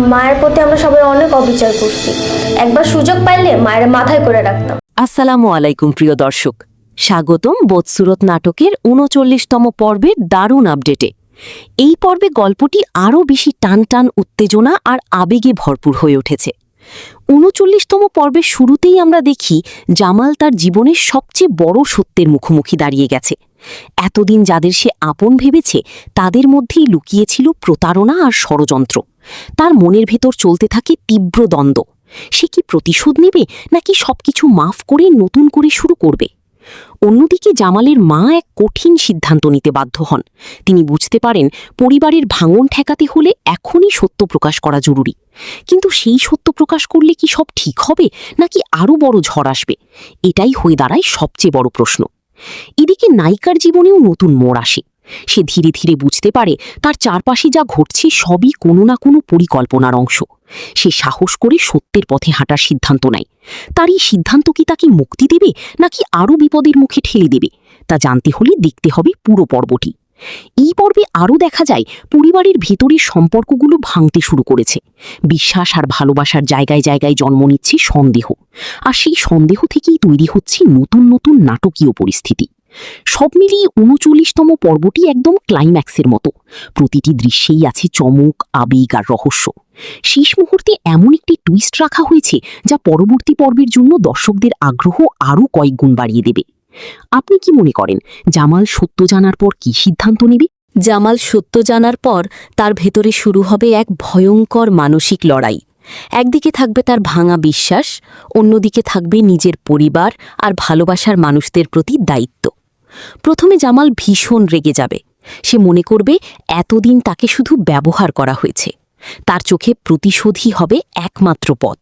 মায়ের প্রতি আমরা সবাই অনেক অবিচার করছি। একবার সুযোগ পাইলে মায়ের মাথায় করে রাখতাম। আসসালামু আলাইকুম প্রিয় দর্শক, স্বাগতম বদসুরত নাটকের ৩৯তম পর্বের দারুণ আপডেটে। এই পর্বে গল্পটি আরও বেশি টান টান উত্তেজনা আর আবেগে ভরপুর হয়ে উঠেছে। ৩৯তম পর্বের শুরুতেই আমরা দেখি জামাল তার জীবনের সবচেয়ে বড় সত্যের মুখোমুখি দাঁড়িয়ে গেছে। এতদিন যাদের সে আপন ভেবেছে তাদের মধ্যেই লুকিয়েছিল প্রতারণা আর ষড়যন্ত্র। তার মনের ভেতর চলতে থাকে তীব্র দ্বন্দ্ব। সে কি প্রতিশোধ নেবে নাকি সবকিছু মাফ করে নতুন করে শুরু করবে? অন্যদিকে জামালের মা এক কঠিন সিদ্ধান্ত নিতে বাধ্য হন। তিনি বুঝতে পারেন পরিবারের ভাঙন ঠেকাতে হলে এখনই সত্য প্রকাশ করা জরুরি। কিন্তু সেই সত্য প্রকাশ করলে কি সব ঠিক হবে নাকি আরও বড় ঝড় আসবে? এটাই হয়ে দাঁড়ায় সবচেয়ে বড় প্রশ্ন। এদিকে নায়িকার জীবনেও নতুন মোড় আসে। সে ধীরে ধীরে বুঝতে পারে তার চারপাশে যা ঘটছে সবই কোনো না কোনো পরিকল্পনার অংশ। সে সাহস করে সত্যের পথে হাঁটার সিদ্ধান্ত নেয়। তার এই সিদ্ধান্ত কি তাকে মুক্তি দেবে নাকি আরও বিপদের মুখে ঠেলে দেবে, তা জানতে হলে দেখতে হবে পুরো পর্বটি। এই পর্বে আরও দেখা যায় পরিবারের ভেতরের সম্পর্কগুলো ভাঙতে শুরু করেছে। বিশ্বাস আর ভালোবাসার জায়গায় জায়গায় জন্ম নিচ্ছে সন্দেহ, আর সেই সন্দেহ থেকেই তৈরি হচ্ছে নতুন নতুন নাটকীয় পরিস্থিতি। সব মিলিয়ে ৩৯তম পর্বটি একদম ক্লাইম্যাক্সের মতো। প্রতিটি দৃশ্যেই আছে চমক, আবেগ আর রহস্য। শেষ মুহূর্তে এমন একটি টুইস্ট রাখা হয়েছে যা পরবর্তী পর্বের জন্য দর্শকদের আগ্রহ আরও কয়েক গুণ বাড়িয়ে দেবে। আপনি কি মনে করেন জামাল সত্য জানার পর কি সিদ্ধান্ত নেবে? জামাল সত্য জানার পর তার ভেতরে শুরু হবে এক ভয়ঙ্কর মানসিক লড়াই। একদিকে থাকবে তার ভাঙা বিশ্বাস, অন্যদিকে থাকবে নিজের পরিবার আর ভালোবাসার মানুষদের প্রতি দায়িত্ব। প্রথমে জামাল ভীষণ রেগে যাবে। সে মনে করবে এতদিন তাকে শুধু ব্যবহার করা হয়েছে। তার চোখে প্রতিশোধই হবে একমাত্র পথ।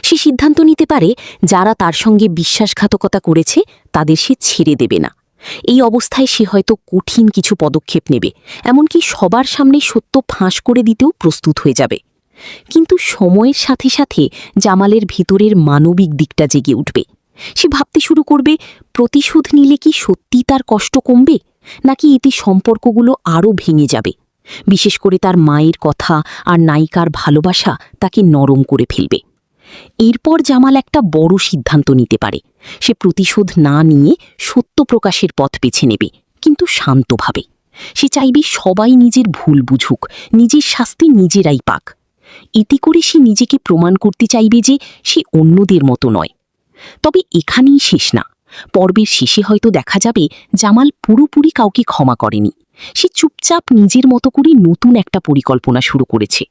সে সিদ্ধান্ত নিতে পারে যারা তার সঙ্গে বিশ্বাসঘাতকতা করেছে তাদের সে ছেড়ে দেবে না। এই অবস্থায় সে হয়তো কঠিন কিছু পদক্ষেপ নেবে, এমনকি সবার সামনে সত্য ফাঁস করে দিতেও প্রস্তুত হয়ে যাবে। কিন্তু সময়ের সাথে সাথে জামালের ভিতরের মানবিক দিকটা জেগে উঠবে। সে ভাবতে শুরু করবে প্রতিশোধ নিলে কি সত্যি তার কষ্ট কমবে নাকি এতে সম্পর্কগুলো আরও ভেঙে যাবে। বিশেষ করে তার মায়ের কথা আর নায়িকার ভালোবাসা তাকে নরম করে ফেলবে। এরপর জামাল একটা বড় সিদ্ধান্ত নিতে পারে। সে প্রতিশোধ না নিয়ে সত্য প্রকাশের পথ বেছে নেবে, কিন্তু শান্তভাবে। সে চাইবে সবাই নিজের ভুল বুঝুক, নিজের শাস্তি নিজেরাই পাক। এতে করে সে নিজেকে প্রমাণ করতে চাইবে যে সে অন্যদের মতো নয়। তবে এখানেই শেষ না। পর্বের শেষে হয়তো দেখা যাবে জামাল পুরোপুরি কাউকে ক্ষমা করেনি। সে চুপচাপ নিজের মতো করে নতুন একটা পরিকল্পনা শুরু করেছে।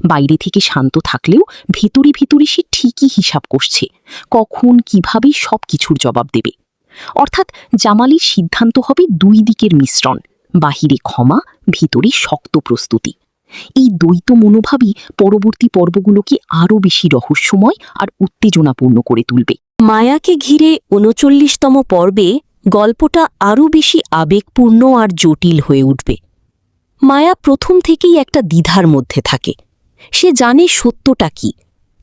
বাইরে থেকে শান্ত থাকলেও ভেতরে ভেতরে সে ঠিকই হিসাব করছে কখন কিভাবে সব কিছুর জবাব দেবে। অর্থাৎ জামালের সিদ্ধান্ত হবে দুই দিকের মিশ্রণ, বাহিরে ক্ষমা, ভিতরে শক্ত প্রস্তুতি। এই দ্বৈত মনোভাবই পরবর্তী পর্বগুলোকে আরও বেশি রহস্যময় আর উত্তেজনাপূর্ণ করে তুলবে। মায়াকে ঘিরে ৩৯তম পর্বে গল্পটা আরও বেশি আবেগপূর্ণ আর জটিল হয়ে উঠবে। মায়া প্রথম থেকেই একটা দ্বিধার মধ্যে থাকে। সে জানে সত্যটা কি,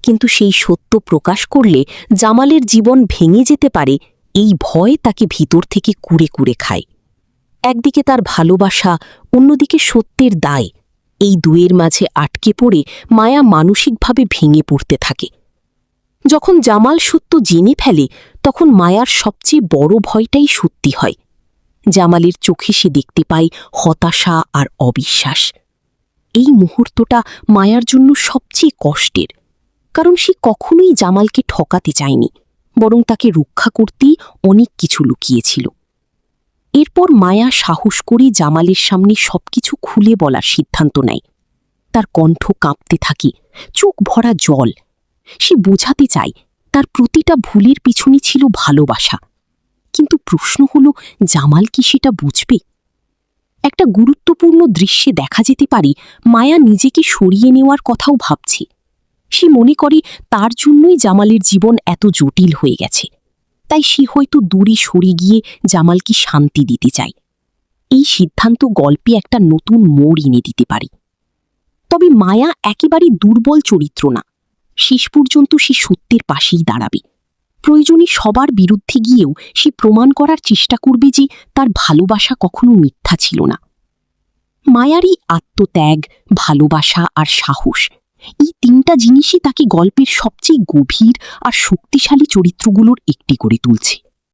কিন্তু সেই সত্য প্রকাশ করলে জামালের জীবন ভেঙে যেতে পারে, এই ভয় তাকে ভিতর থেকে কুরে কুরে খায়। একদিকে তার ভালোবাসা, অন্যদিকে সত্যের দায়। এই দুয়ের মাঝে আটকে পড়ে মায়া মানসিকভাবে ভেঙে পড়তে থাকে। যখন জামাল সত্য জেনে ফেলে তখন মায়ার সবচেয়ে বড় ভয়টাই সত্যি হয়। জামালের চোখে সে দেখতে পায় হতাশা আর অবিশ্বাস। এই মুহূর্তটা মায়ার জন্য সবচেয়ে কষ্টের, কারণ সে কখনোই জামালকে ঠকাতে চায়নি, বরং তাকে রক্ষা করতেই অনেক কিছু লুকিয়েছিল। এরপর মায়া সাহস করে জামালের সামনে সবকিছু খুলে বলার সিদ্ধান্ত নেয়। তার কণ্ঠ কাঁপতে থাকে, চোখ ভরা জল। সে বোঝাতে চায় তার প্রতিটা ভুলের পিছনে ছিল ভালোবাসা। কিন্তু প্রশ্ন হলো, জামাল কি সেটা বুঝবে? একটা গুরুত্বপূর্ণ দৃশ্যে দেখা যেতে পারে মায়া নিজেকে সরিয়ে নেওয়ার কথাও ভাবছে। সে মনে করে তার জন্যই জামালের জীবন এত জটিল হয়ে গেছে, তাই সে হয়তো দূরে সরে গিয়ে জামালকে শান্তি দিতে চায়। এই সিদ্ধান্ত গল্পে একটা নতুন মোড় এনে দিতে পারে। তবে মায়া একেবারে দুর্বল চরিত্র না। শেষ পর্যন্ত সে সত্যের পাশেই দাঁড়াবে। প্রয়োজনে সবার বিরুদ্ধে গিয়েও সে প্রমাণ করার চেষ্টা করবে যে তার ভালোবাসা কখনো মিথ্যা ছিল না। মায়ার এই আত্মত্যাগ, ভালোবাসা আর সাহস এই তিনটা জিনিসই তাকে গল্পের সবচেয়ে গভীর আর শক্তিশালী চরিত্রগুলোর একটি করে তুলছে।